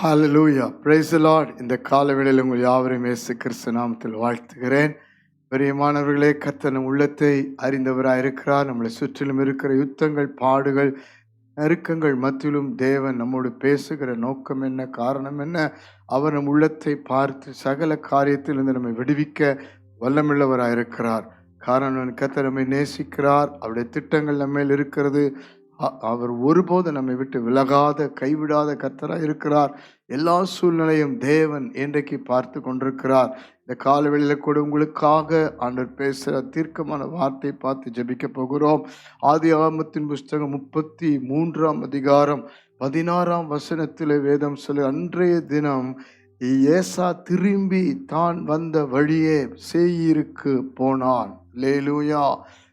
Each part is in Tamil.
Hallelujah, praise the Lord. இந்த காலவேளையில் உங்கள் யாவரையும் இயேசு கிறிஸ்து நாமத்தில் வாழ்த்துகிறேன். பிரியமானவர்களே, கர்த்தர் நம் உள்ளத்தை அறிந்தவராய் இருக்கிறார். நம்மளை சுற்றிலும் இருக்கிற யுத்தங்கள், பாடுகள், நெருக்கங்கள் மத்தியிலும் தேவன் நம்மோடு பேசுகிற நோக்கம் என்ன, காரணம் என்ன? அவர் நம் உள்ளத்தை பார்த்து சகல காரியத்திலிருந்து நம்மை விடுவிக்க வல்லமுள்ளவராய் இருக்கிறார். காரணம், கர்த்தர் நம்மை நேசிக்கிறார். அவருடைய திட்டங்கள் நம்ம மேல் இருக்கிறது. அவர் ஒருபோது நம்மை விட்டு விலகாத கைவிடாத கர்த்தராய் இருக்கிறார். எல்லா சூழ்நிலையும் தேவன் இன்றைக்கு பார்த்து கொண்டிருக்கிறார். இந்த காலவெளியில கூட உங்களுக்காக ஆண்டவர் பேசுகிற தீர்க்கமான வார்த்தை பார்த்து ஜெபிக்க போகிறோம். ஆதியாகமத்தின் புஸ்தகம் 33ஆம் அதிகாரம் 16ஆம் வசனத்திலே வேதம் சொல்லு, அன்றைய தினம் ஏசா திரும்பி தான் வந்த வழியே சேயீருக்கு போனான். அல்லேலூயா.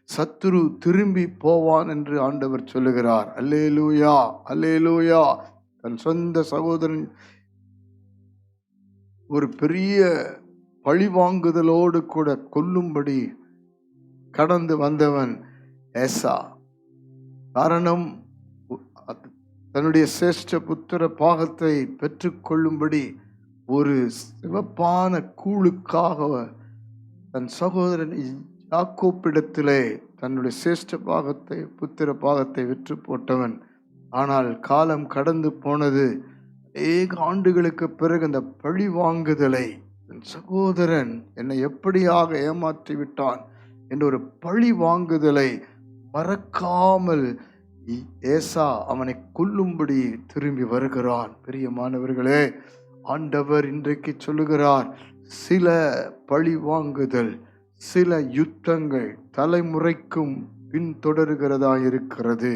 சத்துரு திரும்பி போவான் என்று ஆண்டவர் சொல்லுகிறார். அல்லேலூயா, அல்லேலூயா. தன் சொந்த சகோதரன் ஒரு பெரிய பழிவாங்குதலோடு கூட கொல்லும்படி கடந்து வந்தவன் ஏசா. காரணம், தன்னுடைய சிரேஷ்ட புத்திர பாகத்தை பெற்றுக்கொள்ளும்படி ஒரு சிவப்பான கூழுக்காக தன் சகோதரன் யாக்கோப்பிடத்திலே தன்னுடைய சிரேஷ்ட பாகத்தை, புத்திர பாகத்தை விற்று போட்டவன். ஆனால் காலம் கடந்து போனது. அநேக ஆண்டுகளுக்கு பிறகு அந்த பழி வாங்குதலை, என் சகோதரன் என்னை எப்படியாக ஏமாற்றி விட்டான் என்ற ஒரு பழி வாங்குதலை மறக்காமல் ஏசா அவனை கொல்லும்படி திரும்பி வருகிறான். பிரியமானவர்களே, ஆண்டவர் இன்றைக்கு சொல்லுகிறார், சில பழி வாங்குதல், சில யுத்தங்கள் தலைமுறைக்கும் பின்தொடர்கிறதா இருக்கிறது.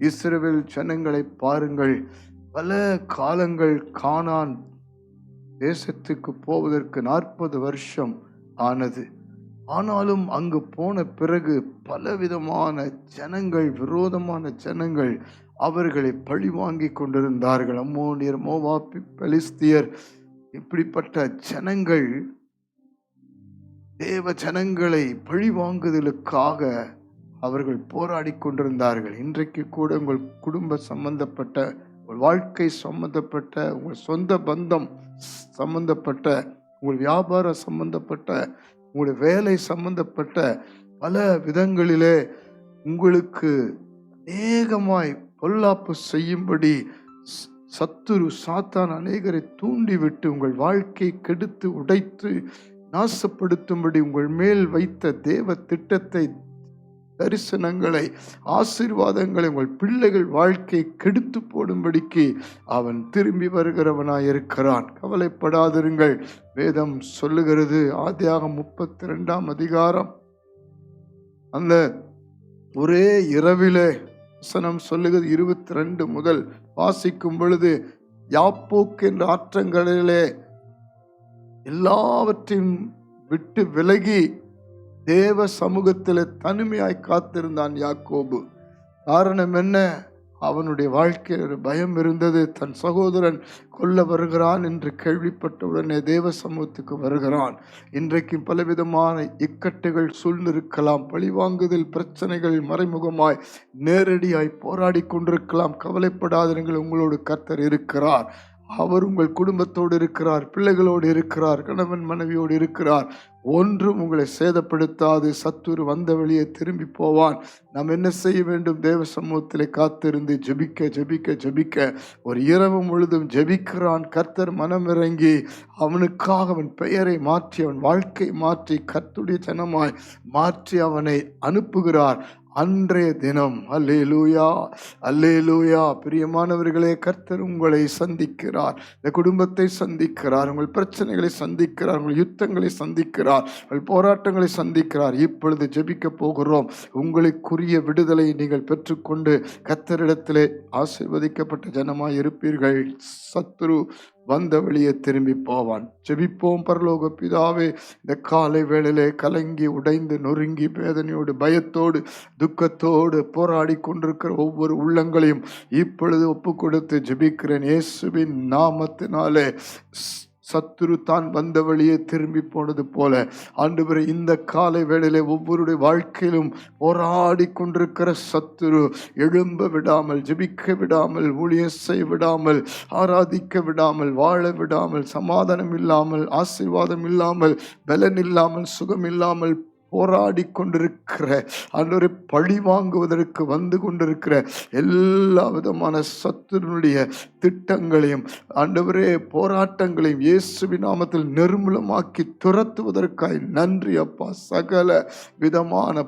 இஸ்ரவேல் ஜனங்களை பாருங்கள், பல காலங்கள் கானான் தேசத்துக்கு போவதற்கு 40 வருஷம் ஆனது. ஆனாலும் அங்கு போன பிறகு பலவிதமான ஜனங்கள், விரோதமான ஜனங்கள் அவர்களை பழி வாங்கி கொண்டிருந்தார்கள். அம்மோனியர், மோவாபி, பெலிஸ்தியர், இப்படிப்பட்ட ஜனங்கள் தேவ ஜனங்களை பழி வாங்குதலுக்காக அவர்கள் போராடி கொண்டிருந்தார்கள். இன்றைக்கு கூட உங்கள் குடும்ப சம்பந்தப்பட்ட, உங்கள் வாழ்க்கை சம்பந்தப்பட்ட, உங்கள் சொந்த பந்தம் சம்பந்தப்பட்ட, உங்கள் வியாபாரம் சம்பந்தப்பட்ட, உங்களுடைய வேலை சம்பந்தப்பட்ட பல விதங்களிலே உங்களுக்கு அநேகமாய் பொல்லாப்பு செய்யும்படி சத்துரு சாத்தான் அநேகரை தூண்டிவிட்டு உங்கள் வாழ்க்கை கெடுத்து உடைத்து நாசப்படுத்தும்படி உங்கள் மேல் வைத்த தேவ திட்டத்தை, தரிசனங்களை, ஆசீர்வாதங்களை உங்கள் பிள்ளைகள் வாழ்க்கை கெடுத்து போடும்படிக்கு அவன் திரும்பி வருகிறவனாய் இருக்கிறான். கவலைப்படாதிருங்கள். வேதம் சொல்லுகிறது, ஆதியாகமம் 32ஆம் அதிகாரம் அந்த ஒரே இரவிலே வசனம் சொல்லுகிறது, 22 முதல் வாசிக்கும் பொழுது, யாப்போக் என்ற ஆற்றங்கரையிலே எல்லாவற்றையும் விட்டு விலகி தேவ சமூகத்தில் தனிமையாய் காத்திருந்தான் யாக்கோபு. காரணம் என்ன? அவனுடைய வாழ்க்கையில் ஒரு பயம் இருந்தது. தன் சகோதரன் கொல்ல வருகிறான் என்று கேள்விப்பட்ட உடனே தேவ சமூகத்துக்கு வருகிறான். இன்றைக்கும் பலவிதமான இக்கட்டுகள் சூழ்ந்திருக்கலாம். பழிவாங்குதல் பிரச்சனைகள் மறைமுகமாய் நேரடியாய் போராடி கொண்டிருக்கலாம். கவலைப்படாதீர்கள், உங்களோடு கர்த்தர் இருக்கிறார். அவர் உங்கள் குடும்பத்தோடு இருக்கிறார், பிள்ளைகளோடு இருக்கிறார், கணவன் மனைவியோடு இருக்கிறார். ஒன்றும் உங்களை சேதப்படுத்தாது. சத்துரு வந்த வழியே திரும்பி போவான். நாம் என்ன செய்ய வேண்டும்? தேவ சமூகத்திலே காத்திருந்து ஜெபிக்க ஜெபிக்க ஜெபிக்க. ஒரு இரவு முழுதும் ஜெபிக்கிறான். கர்த்தர் மனமிறங்கி அவனுக்காக அவன் பெயரை மாற்றி, அவன் வாழ்க்கை மாற்றி, கர்த்தருடைய ஜனமாய் மாற்றி அவனை அனுப்புகிறார். அன்றைய தினம், அல்லேலூயா, அல்லேலூயா. பிரியமானவர்களே, கர்த்தர் உங்களை சந்திக்கிறார், இந்த குடும்பத்தை சந்திக்கிறார், உங்கள் பிரச்சனைகளை சந்திக்கிறார், உங்கள் யுத்தங்களை சந்திக்கிறார், உங்கள் போராட்டங்களை சந்திக்கிறார். இப்பொழுது ஜெபிக்க போகிறோம். உங்களுக்குரிய விடுதலை நீங்கள் பெற்றுக்கொண்டு கர்த்தரிடத்திலே ஆசீர்வதிக்கப்பட்ட ஜனமாய் இருப்பீர்கள். சத்துரு வந்த வழியே திரும்பி போவான். ஜெபிப்போம். பரலோக பிதாவே, இந்த காலை வேளையிலே கலங்கி உடைந்து நொறுங்கி வேதனையோடு பயத்தோடு துக்கத்தோடு போராடி கொண்டிருக்கிற ஒவ்வொரு உள்ளங்களையும் இப்பொழுது ஒப்பு கொடுத்து ஜெபிக்கிறேன். இயேசுவின் நாமத்தினாலே சத்துரு தான் வந்த வழியே திரும்பி போனது போல ஆண்டவரே இந்த காலை வேளையிலே ஒவ்வொருடைய வாழ்க்கையிலும் போராடி கொண்டிருக்கிற சத்துரு எழும்ப விடாமல், ஜெபிக்க விடாமல், ஊழியம் செய்ய விடாமல், ஆராதிக்க விடாமல், வாழ விடாமல், சமாதானம் இல்லாமல், ஆசீர்வாதம் இல்லாமல், பலன் இல்லாமல், சுகம் இல்லாமல் போராடி கொண்டிருக்கிற ஆண்டவரை பழி வாங்குவதற்கு வந்து கொண்டிருக்கிற எல்லா விதமான சத்துருனுடைய திட்டங்களையும் ஆண்டவரே போராட்டங்களையும் இயேசுவின் நாமத்தில் நிர்மூலமாக்கி துரத்துவதற்காய் நன்றி அப்பா. சகல விதமான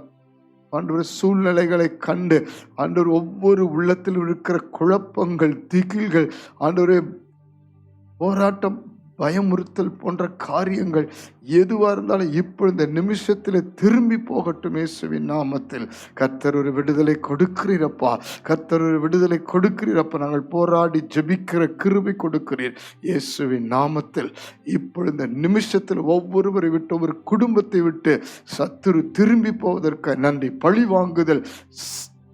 ஆண்டவர் சூழ்நிலைகளை கண்டு ஆண்டவர் ஒவ்வொரு உள்ளத்தில் இருக்கிற குழப்பங்கள், திகில்கள், ஆண்டவரே போராட்டம், பயமுறுத்தல் போன்ற காரியங்கள் எதுவாக இருந்தாலும் இப்போ இந்த நிமிஷத்தில் திரும்பி போகட்டும் இயேசுவின் நாமத்தில். கர்த்தர் ஒரு விடுதலை கொடுக்கிறீரப்பா, கர்த்தர் ஒரு விடுதலை கொடுக்கிறீரப்பா. நாங்கள் போராடி ஜெபிக்கிற கிருபை கொடுக்கிறீர் இயேசுவின் நாமத்தில். இப்போ இந்த நிமிஷத்தில் ஒவ்வொருவரை விட்டு, ஒவ்வொரு குடும்பத்தை விட்டு சத்துரு திரும்பி போவதற்கு நன்றி. பழி வாங்குதல்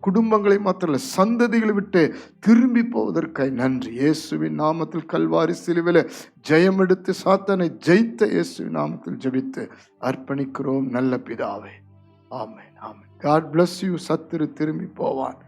குடும்பங்களை மாத்திர சந்ததிகளை விட்டு திரும்பி போவதற்காய் நன்றி இயேசுவின் நாமத்தில். கல்வாரி சிலுவையில் ஜெயம் எடுத்து சாத்தானை ஜெயித்த இயேசுவின் நாமத்தில் ஜெபித்து அர்ப்பணிக்கிறோம் நல்ல பிதாவே. ஆமென், ஆமென். God bless you. சத்துரு திரும்பி போவான்.